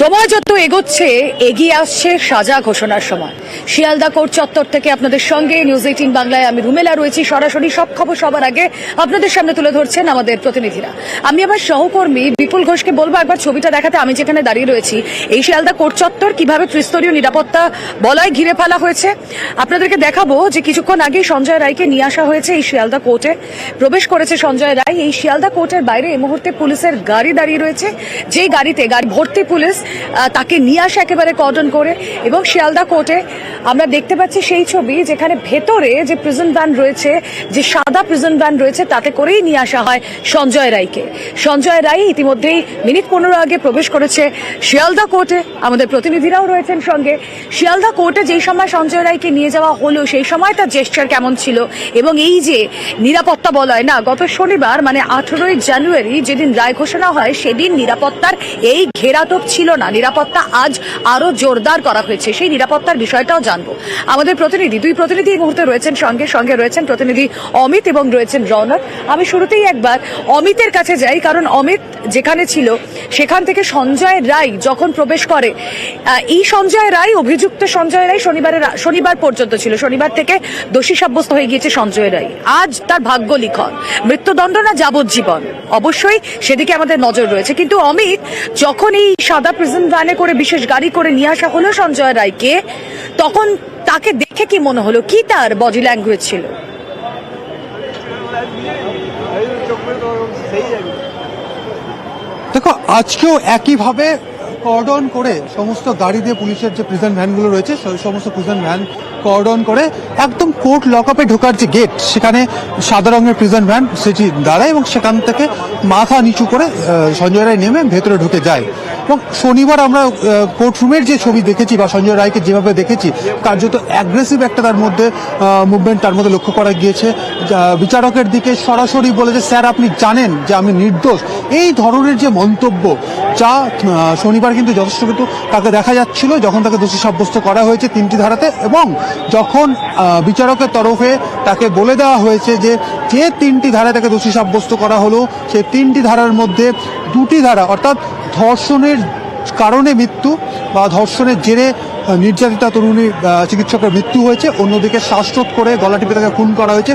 সময় যত এগোচ্ছে এগিয়ে আসছে সাজা ঘোষণার সময়। শিয়ালদা কোর্ট চত্বর থেকে আপনাদের সঙ্গে নিউজ 18 বাংলায় আমি রুমেলা রয়েছি। সরাসরি সব খবর সবার আগে আপনাদের সামনে তুলে ধরছেন আমাদের প্রতিনিধিরা। আমি আমার সহকর্মী বিপুল ঘোষকে বলবো একবার ছবিটা দেখাতে। আমি যেখানে দাঁড়িয়ে রয়েছি এই শিয়ালদা কোর্ট চত্বর, কিভাবে ত্রিস্তরীয় নিরাপত্তা বলয় ঘিরে ফেলা হয়েছে আপনাদেরকে দেখাবো। যে কিছুক্ষণ আগে সঞ্জয় রায়কে নিয়ে আসা হয়েছে এই শিয়ালদা কোর্টে, প্রবেশ করেছে সঞ্জয় রায়। এই শিয়ালদা কোর্টের বাইরে এই মুহূর্তে পুলিশের গাড়ি দাঁড়িয়ে রয়েছে, যেই গাড়িতে গাড়ি ভর্তি পুলিশ তাকে নিয়ে আসে একেবারে কর্ডন করে। এবং শিয়ালদা কোর্টে আমরা দেখতে পাচ্ছি সেই ছবি যেখানে ভেতরে যে প্রিজন ভ্যান রয়েছে, যে সাদা প্রিজন ভ্যান রয়েছে, তাতে করেই নিয়ে আসা হয় সঞ্জয় রায়কে। সঞ্জয় রায় ইতিমধ্যেই মিনিট 15 আগে প্রবেশ করেছে শিয়ালদা কোর্টে। আমাদের প্রতিনিধিরাও রয়েছেন সঙ্গে। শিয়ালদা কোর্টে যেই সময় সঞ্জয় রায়কে নিয়ে যাওয়া হলো সেই সময় তার জেস্চার কেমন ছিল, এবং এই যে নিরাপত্তা বলয় না, গত শনিবার মানে 18ই জানুয়ারি যেদিন রায় ঘোষণা হয় সেদিন নিরাপত্তার এই ঘেরাটোপ ছিল না। নিরাপত্তা আজ আরো জোরদার করা হয়েছে, সেই নিরাপত্তার বিষয়টাও জানবো। আমাদের দুই প্রতিনিধি এই মুহূর্তে রয়েছেন সঙ্গে রয়েছেন প্রতিনিধি অমিত এবং রয়েছেন রৌনক। আমি শুরুতেই একবার অমিতের কাছে যাই, কারণ অমিত যেখানে ছিল সেখান থেকে সঞ্জয় রায় যখন প্রবেশ করে, এই সঞ্জয় রায় অভিযুক্ত সঞ্জয় রায় শনিবার পর্যন্ত ছিল। শনিবার থেকে দোষী সাব্যস্ত হয়ে গিয়েছে সঞ্জয় রায়। আজ তার ভাগ্য লিখন, মৃত্যুদণ্ড না যাবজ্জীবন, অবশ্যই সেদিকে আমাদের নজর রয়েছে। কিন্তু অমিত, যখন এই সাদা প্রিজন ভ্যানে করে বিশেষ গাড়ি করে নিয়ে আসা হলো সঞ্জয় রায়কে, তখন তাকে দেখে কি মনে হলো, কি তার বডি ল্যাঙ্গুয়েজ ছিল? দেখো, আজকেও একইভাবে কর্ডন করে সমস্ত গাড়ি দিয়ে পুলিশের যে প্রিজন ভ্যানগুলো রয়েছে সেই সমস্ত প্রিজন ভ্যান কর্ডন করে একদম কোর্ট লকআপে ঢোকার যে গেট, সেখানে সাদা রঙের প্রিজন ভ্যান সেটি দাঁড়ায় এবং সেখান থেকে মাথা নিচু করে সঞ্জয় রায় নেমে ভেতরে ঢুকে যায়। এবং শনিবার আমরা কোর্ট রুমের যে ছবি দেখেছি বা সঞ্জয় রায়কে যেভাবে দেখেছি, কার্যত অ্যাগ্রেসিভ একটা তার মধ্যে মুভমেন্ট তার মধ্যে লক্ষ্য করা গিয়েছে। বিচারকের দিকে সরাসরি বলে যে স্যার আপনি জানেন যে আমি নির্দোষ, এই ধরনের যে মন্তব্য, যা শনিবার কিন্তু যথেষ্ট কিন্তু তাকে দেখা যাচ্ছিল যখন তাকে দোষী সাব্যস্ত করা হয়েছে 3টি ধারাতে। এবং যখন বিচারকের তরফে তাকে বলে দেওয়া হয়েছে যে 3টি ধারায় তাকে দোষী সাব্যস্ত করা হলো, সেই 3টি ধারার মধ্যে 2টি ধারা, অর্থাৎ ধর্ষণের কারণে মৃত্যু বা ধর্ষণের জেরে নির্যাতিতা তরুণী চিকিৎসকের মৃত্যু হয়েছে, অন্যদিকে শ্বাসরোধ করে গলা টিপে তাকে খুন করা হয়েছে।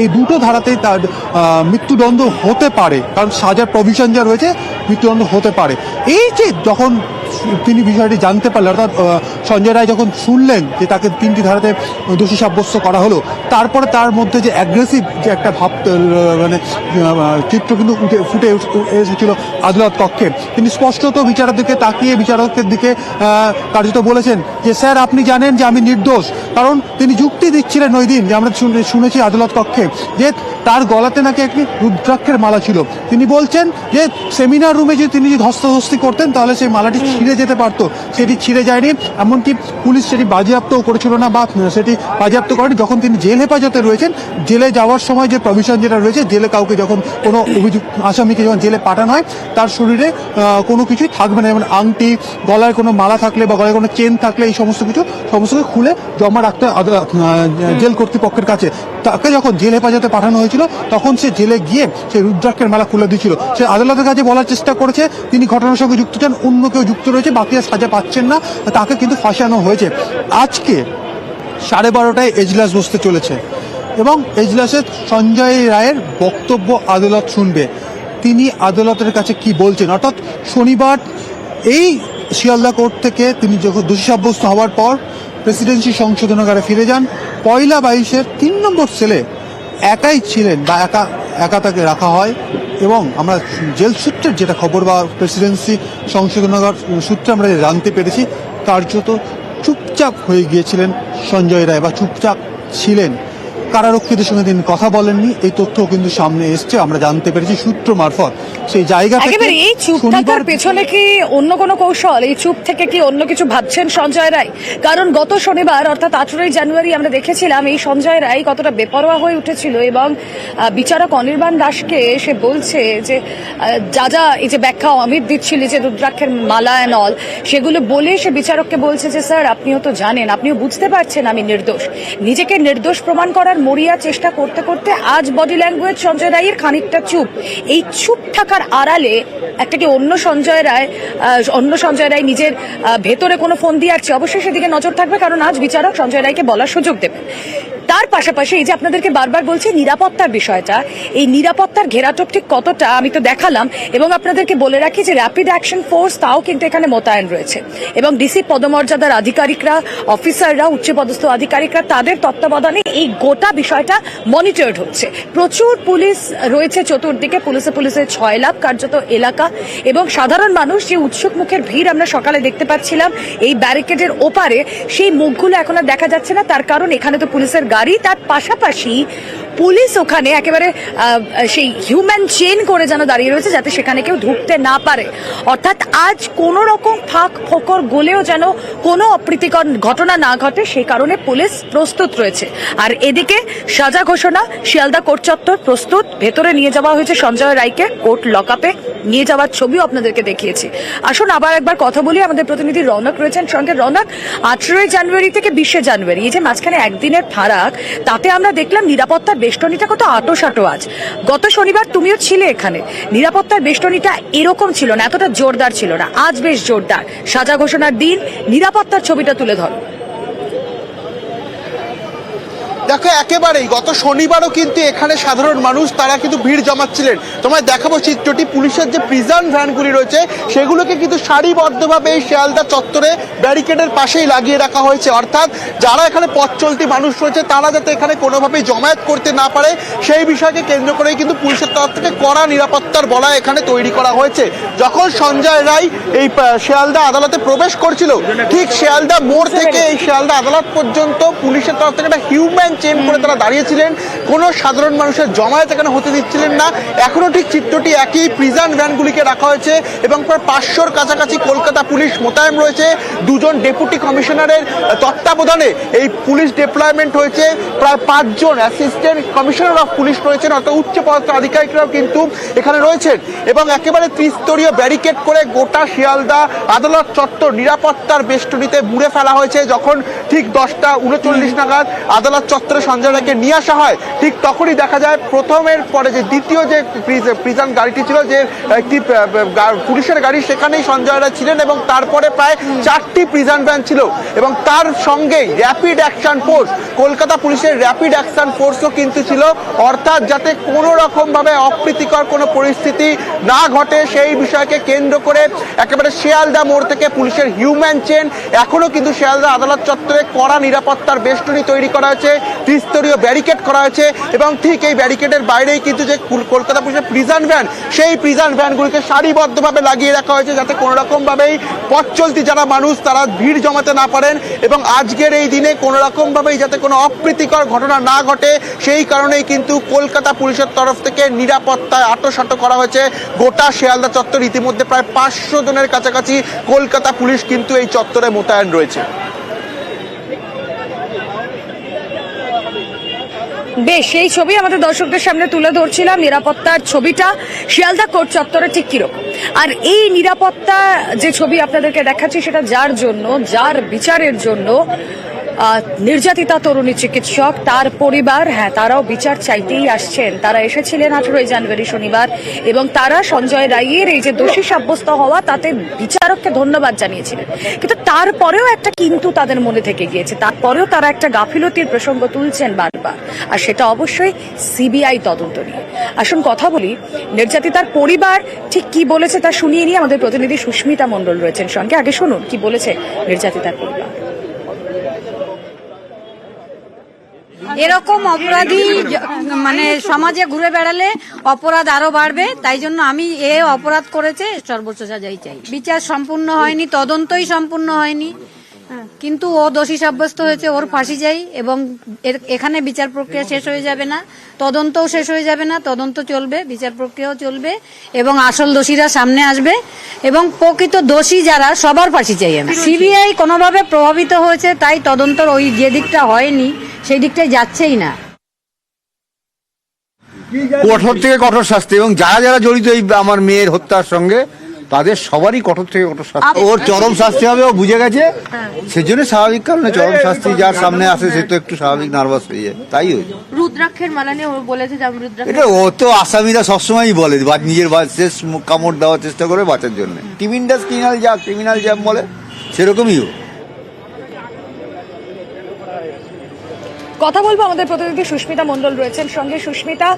এই দুটো ধারাতেই তার মৃত্যুদণ্ড হতে পারে, কারণ সাজার প্রভিশন যা রয়েছে মৃত্যুদণ্ড হতে পারে। এই যে যখন তিনি বিষয়টি জানতে পারলেন, অর্থাৎ সঞ্জয় রায় যখন শুনলেন যে তাকে 3টি ধারাতে দোষী সাব্যস্ত করা হলো, তারপরে তার মধ্যে যে অ্যাগ্রেসিভ যে একটা ভাব মানে চিত্র কিন্তু ফুটে এসেছিল আদালত কক্ষে। তিনি স্পষ্টত বিচারকের দিকে তাকিয়ে বিচারকের দিকে কার্যত বলেছেন যে স্যার আপনি জানেন যে আমি নির্দোষ। কারণ তিনি যুক্তি দিচ্ছিলেন ওই দিন, যে আমরা শুনেছি আদালত কক্ষে, যে তার গলাতে নাকি একটি রুদ্রাক্ষের মালা ছিল। তিনি বলছেন যে সেমিনার রুমে যদি তিনি ধস্তাধস্তি করতেন তাহলে সেই মালাটি ছিঁড়ে যেতে পারতো, সেটি ছিঁড়ে যায়নি। এমনকি পুলিশ সেটি বাজেয়াপ্তও করেছিল না, বা সেটি বাজেয়াপ্ত করেনি। যখন তিনি জেল হেফাজতে রয়েছেন, জেলে যাওয়ার সময় যে প্রভিশন যেটা রয়েছে, জেলে কাউকে যখন কোনো অভিযুক্ত আসামিকে যখন জেলে পাঠানো হয়, তার শরীরে কোনো কিছুই থাকবে না, যেমন আংটি, গলায় কোনো মালা থাকলে বা গলায় কোনো চেন থাকলে এই সমস্ত কিছু খুলে জমা রাখতে জেল কর্তৃপক্ষের কাছে। তাকে যখন জেল হেফাজতে পাঠানো হয়েছিল তখন সে জেলে গিয়ে সেই রুদ্রাক্ষের মালা খুলে দিয়েছিল। সে আদালতের কাছে বলার চেষ্টা করেছে তিনি ঘটনার সঙ্গে যুক্ত চান, অন্য কেউ যুক্ত রয়েছে, বাকিরা সাজা পাচ্ছেন না, তাকে কিন্তু ফাঁসানো হয়েছে। আজকে 12:30টায় এজলাস বসতে চলেছে এবং এজলাসে সঞ্জয় রায়ের বক্তব্য আদালত শুনবে। তিনি আদালতের কাছে কি বলছেন, অর্থাৎ শনিবার এই শিয়ালদা কোর্ট থেকে তিনি যখন দোষী সাব্যস্ত হওয়ার পর প্রেসিডেন্সি সংশোধনাগারে ফিরে যান। 1/22 3 নম্বর সেলে একাই ছিলেন বা একা তাকে রাখা হয়। এবং আমরা জেল সূত্রের যেটা খবর বা প্রেসিডেন্সি সংশোধনাগার সূত্রে আমরা জানতে পেরেছি, কার্যত চুপচাপ হয়ে গিয়েছিলেন সঞ্জয় রায়, বা চুপচাপ ছিলেন। কারারক্ষীদের সঙ্গে তিনি কথা বলেননি, এই তথ্য কিন্তু সামনে এসছে, আমরা জানতে পেরেছি সূত্র মারফত। সেই জায়গা থেকে এই চুপ থাকার পেছনে কি অন্য কোনো কৌশল, এই চুপ থেকে কি অন্য কিছু ভাবছেন সঞ্জয় রায়? কারণ গত শনিবার অর্থাৎ 18ই জানুয়ারি আমরা দেখেছিলাম এই সঞ্জয় রায় কতটা বেপরোয়া হয়ে উঠেছিল, এবং বিচারক অনির্বাণ দাসকে সে বলছে যে যা এই যে ব্যাখ্যা অমিত দিচ্ছিল যে রুদ্রাক্ষের মালা এন্ড অল, সেগুলো বলে সে বিচারককে বলছে যে স্যার আপনিও তো জানেন, আপনিও বুঝতে পারছেন আমি নির্দোষ। নিজেকে নির্দোষ প্রমাণ করার মরিয়া চেষ্টা করতে করতে আজ বডি ল্যাঙ্গুয়েজ সঞ্জয় রায়ের খানিকটা চুপ। এই চুপ থাকার আড়ালে একটা কি অন্য সঞ্জয় রায় নিজের ভেতরে কোনো ফোন দিয়ে আসছে, অবশ্যই সেদিকে নজর থাকবে, কারণ আজ বিচারক সঞ্জয় রায়কে বলার সুযোগ দেবে। তার পাশাপাশি এই যে আপনাদেরকে বারবার বলছি নিরাপত্তার বিষয়টা, এই নিরাপত্তার ঘেরাটোপ ঠিক কতটা আমি তো দেখালাম, এবং আপনাদেরকে বলে রাখি যে র্যাপিড অ্যাকশন ফোর্স তাও কিন্তু এখানে মোতায়েন রয়েছে, এবং ডিসি পদমর্যাদার আধিকারিকরা, অফিসাররা, উচ্চপদস্থ আধিকারিকরা, তাদের তত্ত্বাবধানে এই গোটা বিষয়টা মনিটরড হচ্ছে। প্রচুর পুলিশ রয়েছে চতুর্দিকে, পুলিশের 6 লাখ কার্যত এলাকা, এবং সাধারণ মানুষ যে উৎসুক মুখের ভিড় আমরা সকালে দেখতে পাচ্ছিলাম এই ব্যারিকেডের ওপারে, সেই মুখগুলো এখন আর দেখা যাচ্ছে না। তার কারণ এখানে তো পুলিশের গাড়ি, তার পাশাপাশি পুলিশ ওখানে একেবারে সেই হিউম্যান চেইন করে যেন দাঁড়িয়ে রয়েছে, যাতে সেখানে কেউ ঢুকতে না পারে। অর্থাৎ আজ কোন রকম ফাঁক ফোকর গলেও যেন কোনো অপ্রীতিকর ঘটনা না ঘটে, সেই কারণে পুলিশ প্রস্তুত রয়েছে। আর এদিকে সাজা ঘোষণা, শিয়ালদা কোর্ট চত্বর প্রস্তুত, ভেতরে নিয়ে যাওয়া হয়েছে সঞ্জয় রায়কে, কোর্ট লকআপে নিয়ে যাওয়ার ছবিও আপনাদেরকে দেখিয়েছি। আসুন আবার একবার কথা বলি, আমাদের প্রতিনিধি রৌনক রয়েছেন সঙ্গে। রৌনক, 18 জানুয়ারি থেকে 20 জানুয়ারি, এই যে মাঝখানে একদিনের ফারাক, তাতে আমরা দেখলাম নিরাপত্তার বেষ্টনীটা কত আটোসাটো। আজ গত শনিবার তুমিও ছিলে এখানে, নিরাপত্তার বেষ্টনীটা এরকম ছিল না, এতটা জোরদার ছিল না। আজ বেশ জোরদার, সাজা ঘোষণার দিন, নিরাপত্তার ছবিটা তুলে ধরো। দেখো, একেবারেই গত শনিবারও কিন্তু এখানে সাধারণ মানুষ তারা কিন্তু ভিড় জমাচ্ছিলেন। তোমায় দেখাবো চিত্রটি, পুলিশের যে প্রিজন ভ্যানগুলি রয়েছে সেগুলোকে কিন্তু সারিবদ্ধভাবে এই শিয়ালদা চত্বরে ব্যারিকেডের পাশেই লাগিয়ে রাখা হয়েছে। অর্থাৎ যারা এখানে পথ চলতি মানুষ রয়েছে তারা যাতে এখানে কোনোভাবেই জমায়েত করতে না পারে, সেই বিষয়কে কেন্দ্র করেই কিন্তু পুলিশের তরফ থেকে কড়া নিরাপত্তার বলয় এখানে তৈরি করা হয়েছে। যখন সঞ্জয় রায় এই শিয়ালদা আদালতে প্রবেশ করছিল, ঠিক শিয়ালদা মোড় থেকে এই শিয়ালদা আদালত পর্যন্ত পুলিশের তরফ থেকে একটা হিউম্যান চেইন করে তারা দাঁড়িয়েছিলেন, কোনো সাধারণ মানুষের জমায়েত এখানে হতে দিচ্ছিলেন না। এখনো ঠিক চিত্রটি একই, প্রিজন ভ্যানগুলিকে রাখা হয়েছে এবং প্রায় 500-র কাছাকাছি কলকাতা পুলিশ মোতায়েন রয়েছে। 2জন ডেপুটি কমিশনারের তত্ত্বাবধানে এই পুলিশ ডিপ্লয়মেন্ট হয়েছে। প্রায় 5 জন অ্যাসিস্ট্যান্ট কমিশনার অফ পুলিশ রয়েছেন, অর্থাৎ উচ্চপদস্থ আধিকারিকরাও কিন্তু এখানে রয়েছেন, এবং একেবারে ত্রিস্তরীয় ব্যারিকেড করে গোটা শিয়ালদা আদালত চত্বর নিরাপত্তার বেষ্টনীতে মুড়ে ফেলা হয়েছে। যখন ঠিক 10টা 39 নাগাদ আদালত চত্বরে সঞ্জয় রায়কে নিয়ে আসা হয়, ঠিক তখনই দেখা যায় প্রথমের পরে যে দ্বিতীয় যে প্রিজন গাড়িটি ছিল, যে একটি পুলিশের গাড়ি, সেখানেই সঞ্জয় রায় ছিলেন, এবং তারপরে প্রায় 4টি প্রিজন ভ্যান ছিল, এবং তার সঙ্গেই র্যাপিড অ্যাকশন ফোর্স, কলকাতা পুলিশের র্যাপিড অ্যাকশন ফোর্সও কিন্তু ছিল। অর্থাৎ যাতে কোনো রকমভাবে অপ্রীতিকর কোনো পরিস্থিতি না ঘটে, সেই বিষয়কে কেন্দ্র করে একেবারে শিয়ালদা মোড় থেকে পুলিশের হিউম্যান চেন, এখনো কিন্তু শিয়ালদা আদালত চত্বরে কড়া নিরাপত্তার বেষ্টনী তৈরি করা হয়েছে, ত্রিস্তরীয় ব্যারিকেড করা হয়েছে, এবং ঠিক এই ব্যারিকেডের বাইরেই কিন্তু যে কলকাতা পুলিশের প্রিজন ভ্যান, সেই প্রিজন ভ্যানগুলিকে সারিবদ্ধভাবে লাগিয়ে রাখা হয়েছে, যাতে কোনো রকমভাবেই পথ চলতি যারা মানুষ তারা ভিড় জমাতে না পারেন, এবং আজকের এই দিনে কোনো রকমভাবেই যাতে কোনো অপ্রীতিকর ঘটনা না ঘটে, সেই কারণেই কিন্তু কলকাতা পুলিশের তরফ থেকে নিরাপত্তায় আঁটোসাঁটো করা হয়েছে গোটা শিয়ালদা চত্বর। ইতিমধ্যে প্রায় 500 জনের কাছাকাছি কলকাতা পুলিশ কিন্তু এই চত্বরে মোতায়েন রয়েছে। বেশ, এই ছবি আমাদের দর্শকদের সামনে তুলে ধরছিলাম, নিরাপত্তার ছবিটা শিয়ালদা কোর্ট চত্বরে ঠিক কিরকম। আর এই নিরাপত্তা যে ছবি আপনাদেরকে দেখাচ্ছি, সেটা যার জন্য, যার বিচারের জন্য নির্যাতিতা তরুণী চিকিৎসক, তার পরিবার, হ্যাঁ, তারাও বিচার চাইতেই আসছেন। তারা এসেছিলেন 18 জানুয়ারি শনিবার, এবং তারা সঞ্জয় রায়ের এই যে দোষী সাব্যস্ত হওয়া, তাতে বিচারককে ধন্যবাদ জানিয়েছিলেন। কিন্তু তারপরেও একটা কিন্তু তাদের মনে থেকে গিয়েছে, তারপরেও তারা একটা গাফিলতির প্রসঙ্গ তুলছেন বারবার, আর সেটা অবশ্যই সিবিআই তদন্ত নিয়ে। আসুন কথা বলি, নির্যাতিতার পরিবার ঠিক কি বলেছে তা শুনিয়ে নিয়ে আমাদের প্রতিনিধি সুস্মিতা মণ্ডল রয়েছেন সঙ্গে। আগে শুনুন কি বলেছে নির্যাতিতার পরিবার। এরকম অপরাধী মানে সমাজে ঘুরে বেড়ালে অপরাধ আরো বাড়বে, তাই জন্য আমি অপরাধ করেছে সর্বোচ্চ সাজাই চাই। বিচার সম্পূর্ণ হয়নি, তদন্তই সম্পূর্ণ হয়নি, কিন্তু ও দোষী সাব্যস্ত হয়েছে, ওর ফাঁসি চাই। এবং এখানে বিচার প্রক্রিয়া শেষ হয়ে যাবে না, তদন্তও শেষ হয়ে যাবে না, তদন্ত চলবে, বিচার প্রক্রিয়াও চলবে, এবং আসল দোষীরা সামনে আসবে, এবং প্রকৃত দোষী যারা সবার ফাঁসি চাই আমি। সিবিআই কোনোভাবে প্রভাবিত হয়েছে, তাই তদন্তর ওই যে দিকটা হয়নি সেই দিকটাই যাচ্ছেই না। কঠোর থেকে কঠোর শাস্তি, এবং যারা যারা জড়িত এই আমার মেয়ের হত্যার সঙ্গে তাদের সবারই কঠোর থেকে কঠোর শাস্তি, ওর চরম শাস্তি হবে, ও বুঝে গেছে, সেজন্য স্বাভাবিক কারণে চরম শাস্তি যার সামনে আসে সে তো একটু স্বাভাবিক নার্ভাস হয়ে যায়, তাই হয়েছে। রুদ্রাক্ষের মালা নিয়ে ও বলেছে যে আমি রুদ্রাক্ষ, এটা ও তো আসামিরা সবসময়ই বলে নিজের শেষ কামড় দেওয়ার চেষ্টা করে বাঁচার জন্য, ক্রিমিনাল যা বলে সেরকমই ও। কথা বলবো আমাদের প্রতিনিধি সুস্মিতা মণ্ডল রয়েছেন সঙ্গে। সুস্মিতা,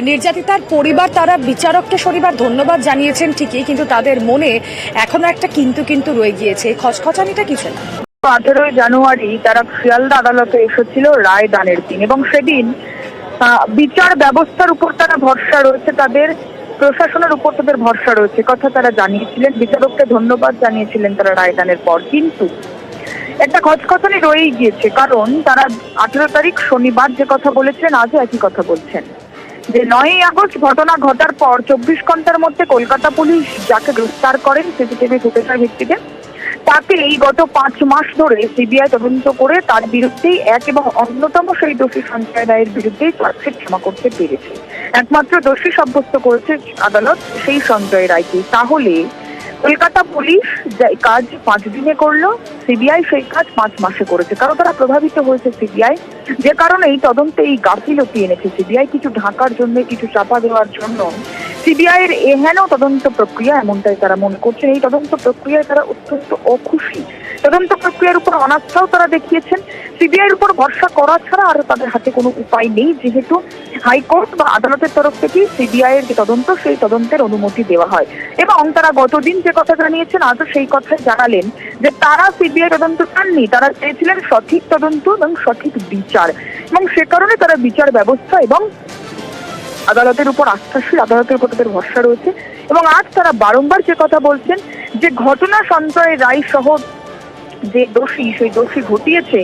নির্যাতিতার পরিবার তারা বিচারককে শনিবার ধন্যবাদ জানিয়েছেন ঠিকই, কিন্তু তাদের মনে এখনো একটা কিন্তু রয়ে গিয়েছে। খচখচানিটা কিছু না। 18 জানুয়ারি তারা শিয়ালদা আদালতে এসেছিল রায় দানের দিন, এবং সেদিন বিচার ব্যবস্থার উপর তারা ভরসা রয়েছে, তাদের প্রশাসনের উপর তাদের ভরসা রয়েছে কথা তারা জানিয়েছিলেন, বিচারককে ধন্যবাদ জানিয়েছিলেন তারা রায় দানের পর। কিন্তু একটা খচখচানি রয়েই গিয়েছে, কারণ তারা 18 তারিখ শনিবার যে কথা বলেছেন আজও একই কথা বলছেন, যে 9ই আগস্ট ঘটনা ঘটার পর 24 ঘন্টার মধ্যে কলকাতা পুলিশ যাকে গ্রেফতার করেন সিসিটিভি ফুটেজের ভিত্তিতে, তাকে এই গত 5 মাস ধরে সিবিআই তদন্ত করে তার বিরুদ্ধেই এক এবং অন্যতম সেই দোষী সঞ্জয় রায়ের বিরুদ্ধেই চার্জশিট জমা করতে পেরেছে। একমাত্র দোষী সাব্যস্ত করেছে আদালত সেই সঞ্জয় রায়কে। তাহলে কলকাতা পুলিশ যে কাজ 5 দিনে করলো, সিবিআই সেই কাজ 5 মাসে করেছে, কারণ তারা প্রভাবিত হয়েছে সিবিআই, যে কারণে এই তদন্তে এই গাফিলতি এনেছে সিবিআই, কিছু ঢাকার জন্য, কিছু চাপা দেওয়ার জন্য সিবিআই এর এহেন তদন্ত প্রক্রিয়া, এমনটাই তারা মনে করছেন। এই তদন্ত প্রক্রিয়ায় তারা অত্যন্ত অখুশি, তদন্ত প্রক্রিয়ার উপর অনাস্থাও তারা দেখিয়েছেন। সিবিআই এর উপর ভরসা করা ছাড়া আর তাদের হাতে কোনো উপায় নেই, যেহেতু হাইকোর্ট বা আদালতের তরফ থেকে সিবিআই এর যে তদন্ত, সেই তদন্তের অনুমতি দেওয়া হয়। এবং তারা গতদিন যে কথা জানিয়েছেন আজও সেই কথাই জানালেন, যে তারা সিবিআই তদন্ত চাননি, তারা চেয়েছিলেন সঠিক তদন্ত এবং সঠিক বিচার, এবং সে কারণে তারা বিচার ব্যবস্থা এবং আদালতের উপর আস্থাশীল, আদালতের উপর তাদের ভরসা রয়েছে। এবং আজ তারা বারংবার যে কথা বলছেন, যে ঘটনা সঞ্জয় রায় সহ যে দোষী, সেই দোষী ঘটিয়েছে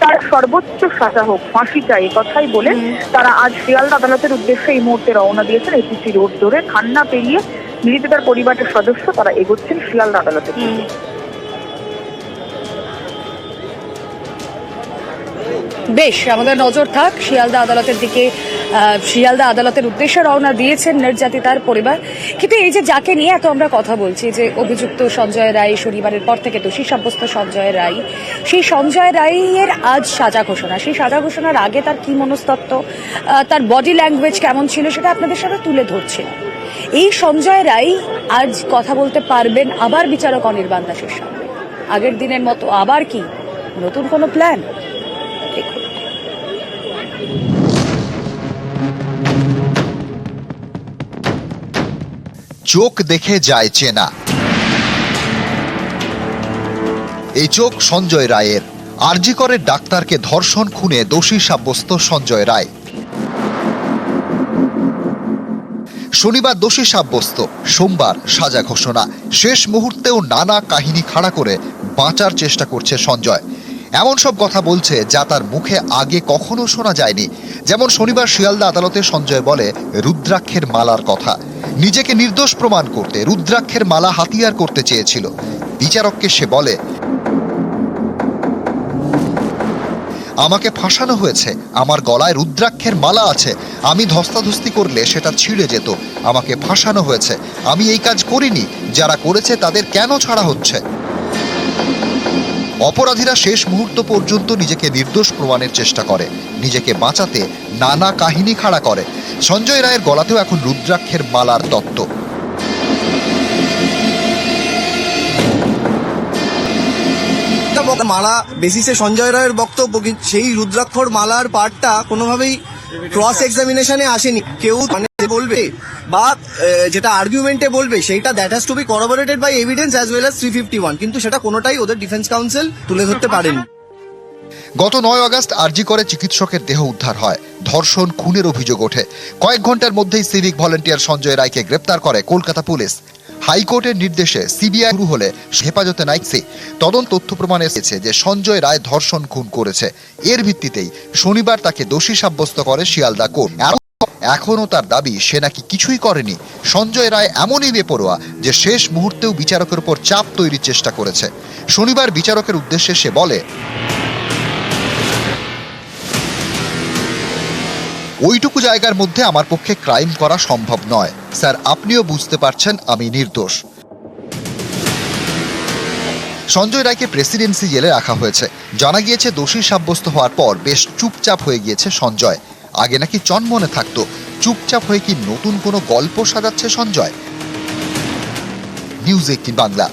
তার সর্বোচ্চ সাজা হোক, ফাঁসি চাই, কথাই বলে তারা আজ শিয়ালদা আদালতের উদ্দেশ্যে এই মুহূর্তে রওনা দিয়েছেন। এসিসি রোড ধরে খান্না পেরিয়ে নির্যাতিতার পরিবারের সদস্য তারা এগোচ্ছেন শিয়ালদা আদালতের দিকে। বেশ, আমাদের নজর থাক শিয়ালদা আদালতের দিকে। শিয়ালদা আদালতের উদ্দেশ্যে রওনা দিয়েছেন নির্যাতিতার পরিবার। কিন্তু এই যে যাকে নিয়ে এত আমরা কথা বলছি, যে অভিযুক্ত সঞ্জয় রায়, শনিবারের পর থেকে দোষী সাব্যস্ত সঞ্জয় রায়, সেই সঞ্জয় রায়ের আজ সাজা ঘোষণা। সেই সাজা ঘোষণার আগে তার কি মনস্তত্ত্ব, তার বডি ল্যাঙ্গুয়েজ কেমন ছিল, সেটা আপনাদের সাথে তুলে ধরছিলাম। এই সঞ্জয় রায় আজ কথা বলতে পারবেন আবার বিচারক অনির্বাণ দাসের সঙ্গে। আগের দিনের মতো আবার কি নতুন কোনো প্ল্যান? দেখুন। চোখ দেখে যায় চেনা, এই চোখ সঞ্জয় রায়ের। আরজি করের ডাক্তারকে ধর্ষণ খুনে দোষী সাব্যস্ত সঞ্জয় রায়। শনিবার দোষী সাব্যস্ত, সোমবার সাজা ঘোষণা। শেষ মুহূর্তেও নানা কাহিনী খাড়া করে বাঁচার চেষ্টা করছে সঞ্জয়। এমন সব কথা বলছে যা তার মুখে আগে কখনো শোনা যায়নি। যেমন শনিবার শিয়ালদা আদালতে সঞ্জয় বলে রুদ্রাক্ষের মালার কথা। নিজেকে নির্দোষ প্রমাণ করতে রুদ্রাক্ষের মালা হাতিয়ার করতে চেয়েছিল। বিচারককে সে বলে, আমাকে ফাঁসানো হয়েছে, আমার গলায় রুদ্রাক্ষের মালা আছে, আমি ধস্তাধস্তি করলে সেটা ছিঁড়ে যেত, আমাকে ফাঁসানো হয়েছে, আমি এই কাজ করিনি, যারা করেছে তাদের কেন ছাড়া হচ্ছে? অপরাধীরা শেষ মুহূর্ত পর্যন্ত নিজেকে নির্দোষ প্রমাণের চেষ্টা করে, নিজেকে বাঁচাতে নানা কাহিনী খাড়া করে। সঞ্জয় রায়ের গলাতেও এখন রুদ্রাক্ষের মালার তত্ত্ব। মালা বেসিসে সঞ্জয় রায়ের বক্তব্য, সেই রুদ্রাক্ষর মালার পার্টটা কোনোভাবেই ক্রস এক্সামিনেশনে আসেনি। কেউ মানে বলবে বা যেটা আর্গুমেন্টে বলবে সেইটা that has to be corroborated by evidence as well as 351, কিন্তু সেটা কোনোটাই ওদের ডিফেন্স কাউন্সিল তুলে ধরতে পারেনি। গত 9 আগস্ট আরজি করে চিকিৎসকের দেহ উদ্ধার হয়। ধর্ষণ খুনের অভিযোগ ওঠে। কয়েক ঘন্টার মধ্যেই সিভিক ভলেন্টিয়ার সঞ্জয় রায়কে গ্রেপ্তার করে কলকাতা পুলিশ। হাইকোর্টের নির্দেশে সিবিআই শুরু হলে হেফাজতে নাইছে তদন্ত তথ্য প্রমাণ এসেছে যে সঞ্জয় রায় ধর্ষণ খুন করেছে। এর ভিত্তিতেই শনিবার তাকে দোষী সাব্যস্ত করে শিয়ালদা কোর্ট। এখনও তার দাবি সে নাকি কিছুই করেনি। সঞ্জয় রায় এমনই বেপরোয়া যে শেষ মুহূর্তেও বিচারকের উপর চাপ তৈরির চেষ্টা করেছে। শনিবার বিচারকের উদ্দেশ্যে সে বলে, ওইটুকু জায়গার মধ্যে আমার পক্ষে ক্রাইম করা সম্ভব নয় স্যার, আপনিও বুঝতে পারছেন আমি নির্দোষ। সঞ্জয় রায়কে প্রেসিডেন্সি জেলে রাখা হয়েছে। জানা গিয়েছে দোষী সাব্যস্ত হওয়ার পর বেশ চুপচাপ হয়ে গিয়েছে সঞ্জয়। আগে নাকি চনমনে থাকতো, চুপচাপ হয়ে কি নতুন কোনো গল্প সাজাচ্ছে সঞ্জয়? নিউজ 18 বাংলা।